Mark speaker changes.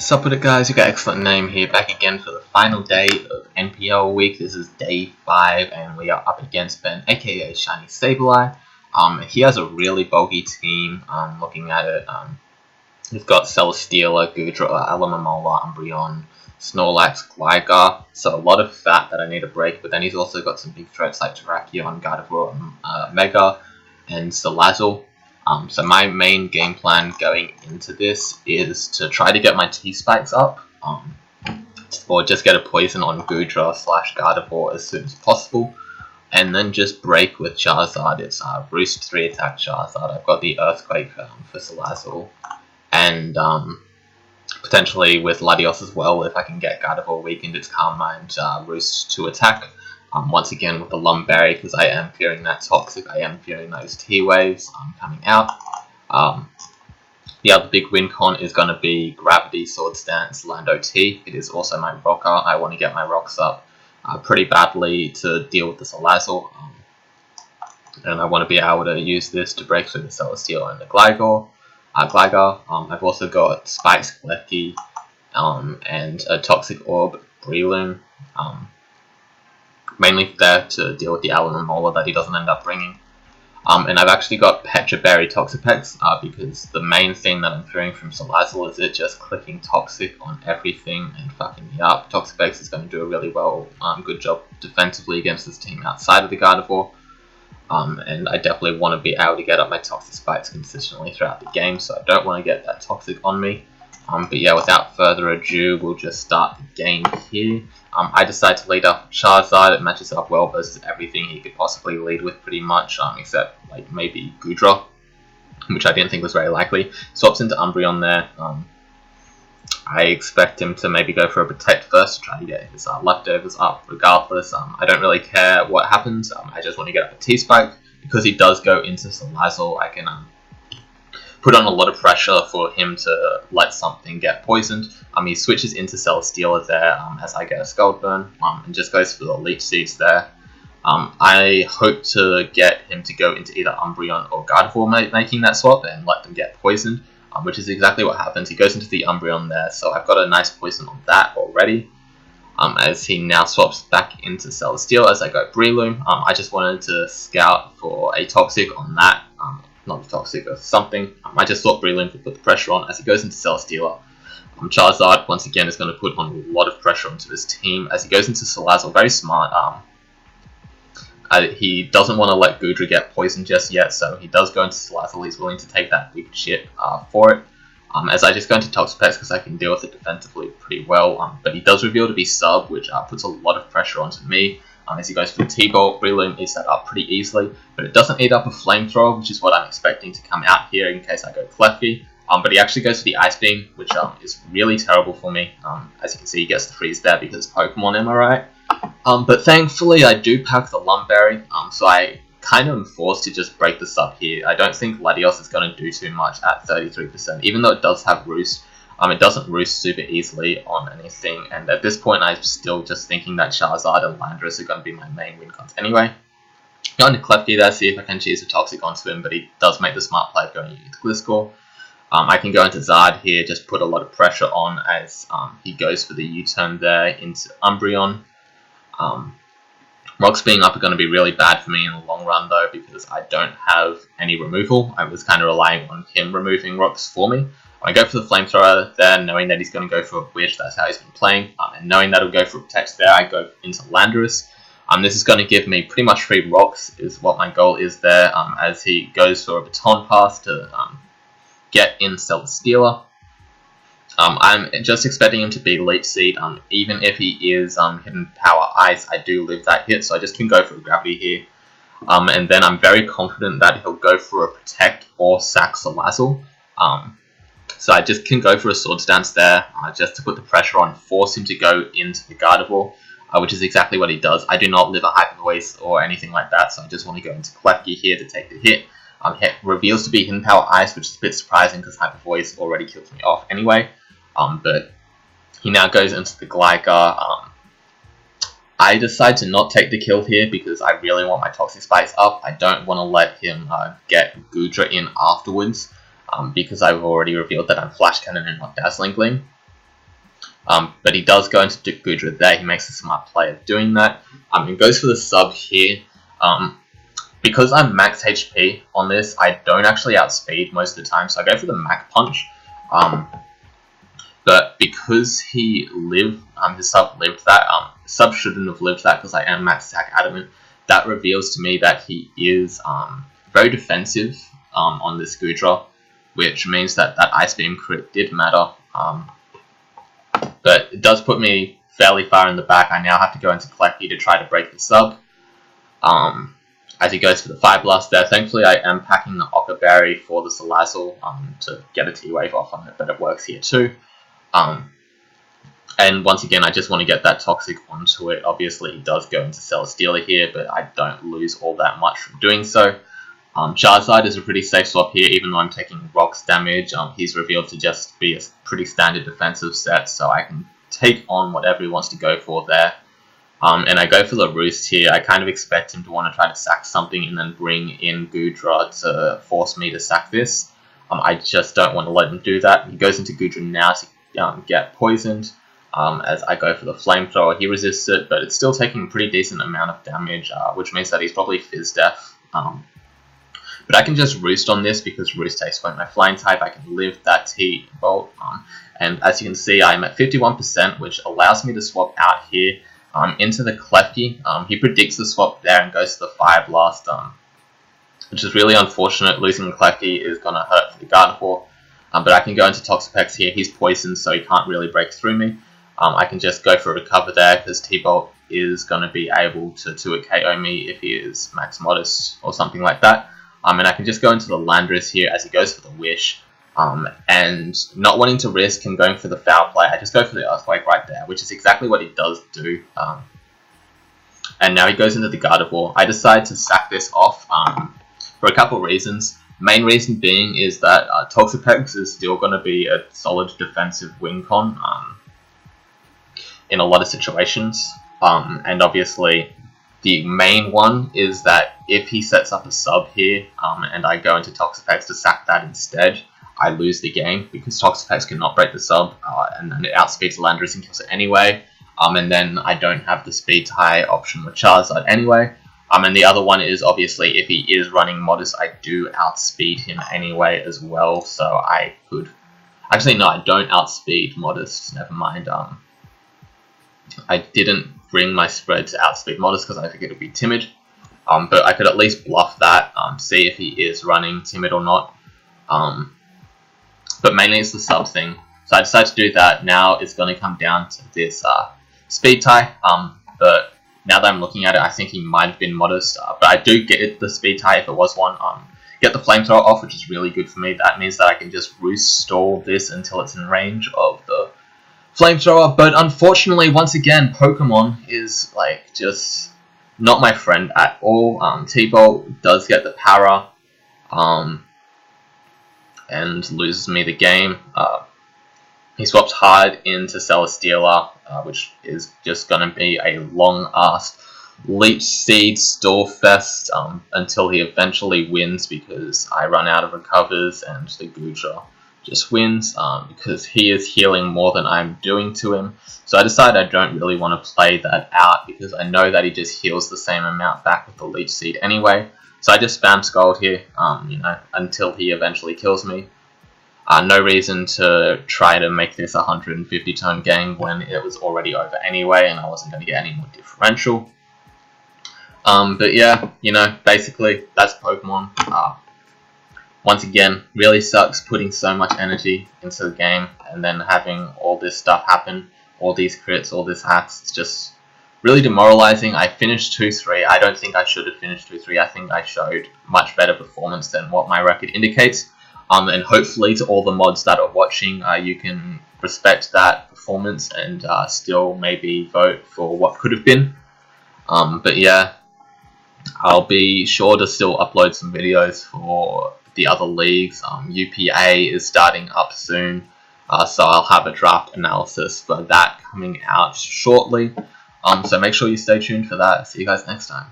Speaker 1: Sup with it, guys, you got Excellent Name here, back again for the final day of NPL week. This is day 5 and we are up against Ben, aka ShinySableye. He has a really bulky team. Looking at it, he's got Celesteela, Gudra, Alamamola, Umbreon, Snorlax, Gligar, so a lot of fat that I need to break, but then he's also got some big threats like Terrakion, Gardevoir, Mega, and Salazzle. So my main game plan going into this is to try to get my T-Spikes up, or just get a poison on Gudra / Gardevoir as soon as possible, and then just break with Charizard. It's Roost 3 attack Charizard. I've got the Earthquake for Salazzle, and potentially with Latios as well if I can get Gardevoir weakened. It's Calm Mind, Roost 2 attack. Once again with the Lumberry, because I am fearing that Toxic, I am fearing those T-Waves coming out. The other big win con is going to be Gravity, Sword Stance, Lando T. It is also my rocker. I want to get my rocks up pretty badly to deal with the Salazzle. And I want to be able to use this to break through the Celesteela and the Gligar. I've also got Spikes, Klefki, and a Toxic Orb, Breloom. Mainly there to deal with the Alamamola that he doesn't end up bringing. And I've actually got Petra Berry Toxapex because the main thing that I'm fearing from Salazzle is it just clicking Toxic on everything and fucking me up. Toxapex is going to do a really good job defensively against this team outside of the Gardevoir. And I definitely want to be able to get up my Toxic Spikes consistently throughout the game, so I don't want to get that Toxic on me. But yeah, without further ado, we'll just start the game here. I decide to lead up Charizard. It matches up well versus everything he could possibly lead with pretty much, except like maybe Gudra, which I didn't think was very likely. Swaps into Umbreon there. I expect him to maybe go for a Protect first to try to get his leftovers up regardless. I don't really care what happens. I just want to get up a T-Spike. Because he does go into Salazzle, I can put on a lot of pressure for him to let something get poisoned. He switches into Celesteela there as I get a Scald Burn, and just goes for the Leech Seeds there. I hope to get him to go into either Umbreon or Gardevoir making that swap and let them get poisoned, which is exactly what happens. He goes into the Umbreon there, so I've got a nice poison on that already. As he now swaps back into Celesteela as I go Breloom. I just wanted to scout for a Toxic on that. Not Toxic or something. I just thought Breloom could put the pressure on as he goes into Celesteela. Charizard once again is going to put on a lot of pressure onto his team as he goes into Salazzle. Very smart. He doesn't want to let Gudra get poisoned just yet, so he does go into Salazzle. He's willing to take that big shit for it. As I just go into Toxapex because I can deal with it defensively pretty well. But he does reveal to be sub, which puts a lot of pressure onto me. As he goes for the T-Bolt, Breloom eats that up pretty easily, but it doesn't eat up a Flamethrower, which is what I'm expecting to come out here in case I go Klefki. But he actually goes for the Ice Beam, which is really terrible for me. As you can see, he gets the freeze there because Pokemon, am I right? But thankfully, I do pack the Lumberry, so I kind of am forced to just break this up here. I don't think Latios is going to do too much at 33%, even though it does have Roost. It doesn't roost super easily on anything, and at this point I'm still just thinking that Charizard and Landorus are going to be my main win cons anyway. Going to Klefki there, see if I can cheese a Toxic onto him, but he does make the smart play going into Gliscor. I can go into Zard here, just put a lot of pressure on as he goes for the U-turn there into Umbreon. Rocks being up are going to be really bad for me in the long run though, because I don't have any removal. I was kind of relying on him removing rocks for me. I go for the Flamethrower there, knowing that he's going to go for a Wish, that's how he's been playing, and knowing that he'll go for a Protect there, I go into Landorus. This is going to give me pretty much free rocks, is what my goal is there, as he goes for a Baton Pass to get in Celesteela. I'm just expecting him to be Leech Seed. Even if he is Hidden Power Ice, I do live that hit, so I just can go for a Gravity here. And then I'm very confident that he'll go for a Protect or sack Salazzle. So I just can go for a Sword Stance there, just to put the pressure on, force him to go into the Gardevoir, which is exactly what he does. I do not live a Hyper Voice or anything like that, so I just want to go into Klefki here to take the hit. It reveals to be Hidden Power Ice, which is a bit surprising because Hyper Voice already kills me off anyway. But he now goes into the Gligar. I decide to not take the kill here because I really want my Toxic Spikes up. I don't want to let him get Gudra in afterwards. Because I've already revealed that I'm Flash Cannon and not Dazzling Gleam. But he does go into Gudra there. He makes a smart play of doing that. And goes for the sub here. Because I'm max HP on this, I don't actually outspeed most of the time, so I go for the Mach Punch. But because he lived, his sub lived that, sub shouldn't have lived that because I am max attack adamant. That reveals to me that he is very defensive on this Gudra, which means that that Ice Beam crit did matter. But it does put me fairly far in the back. I now have to go into Klecky to try to break the sub. As he goes for the Fire Blast there. Thankfully, I am packing the Ochre Berry for the Salazzle to get a T-Wave off on it, but it works here too. And once again, I just want to get that Toxic onto it. Obviously, he does go into Celesteela here, but I don't lose all that much from doing so. Charizard is a pretty safe swap here, even though I'm taking Rocks damage. He's revealed to just be a pretty standard defensive set, so I can take on whatever he wants to go for there. And I go for the Roost here. I kind of expect him to want to try to sack something and then bring in Gudra to force me to sack this. I just don't want to let him do that. He goes into Gudra now to get poisoned. As I go for the Flamethrower, he resists it, but it's still taking a pretty decent amount of damage, which means that he's probably Fizz Death. But I can just Roost on this because Roost takes away my Flying type. I can live that T-Bolt. And as you can see, I'm at 51%, which allows me to swap out here. Into the Klefki. He predicts the swap there and goes to the Fire Blast, which is really unfortunate. Losing the Klefki is going to hurt for the Gardevoir, but I can go into Toxapex here. He's poisoned, so he can't really break through me. I can just go for a Recover there, because T-Bolt is going to be able to 2-hit KO me if he is Max Modest or something like that. And I can just go into the Landorus here as he goes for the Wish. And not wanting to risk him going for the foul play, I just go for the Earthquake right there, which is exactly what he does do. And now he goes into the Gardevoir. I decide to sack this off for a couple reasons. Main reason being is that Toxapex is still going to be a solid defensive win con in a lot of situations. And obviously, the main one is that if he sets up a sub here and I go into Toxapex to sack that instead, I lose the game because Toxapex cannot break the sub, and then it outspeeds Landorus and kills it anyway. And then I don't have the speed tie option with Charizard anyway. And the other one is obviously if he is running Modest, I do outspeed him anyway as well. So I could actually no, I don't outspeed Modest. Never mind. I didn't bring my spread to outspeed Modest because I think it would be Timid. But I could at least bluff that, see if he is running Timid or not. But mainly it's the sub thing. So I decided to do that. Now it's going to come down to this speed tie. But now that I'm looking at it, I think he might have been Modest. But I do get the speed tie if it was one. Get the Flamethrower off, which is really good for me. That means that I can just Roost stall this until it's in range of the Flamethrower. But unfortunately, once again, Pokemon is like just not my friend at all. T-Bolt does get the Para. And loses me the game. He swaps hard into Celesteela, which is just going to be a long-ass Leech Seed stall fest until he eventually wins because I run out of recovers and the Gudra just wins because he is healing more than I'm doing to him. So I decided I don't really want to play that out because I know that he just heals the same amount back with the Leech Seed anyway. So I just spam Scald here, until he eventually kills me. No reason to try to make this a 150 turn game when it was already over anyway and I wasn't going to get any more differential. But yeah, basically that's Pokemon. Once again, really sucks putting so much energy into the game and then having all this stuff happen, all these crits, all this hacks. It's just really demoralizing. I finished 2-3. I don't think I should have finished 2-3. I think I showed much better performance than what my record indicates. And hopefully to all the mods that are watching, you can respect that performance and still maybe vote for what could have been. But yeah, I'll be sure to still upload some videos for the other leagues. UPA is starting up soon, so I'll have a draft analysis for that coming out shortly. So make sure you stay tuned for that. See you guys next time.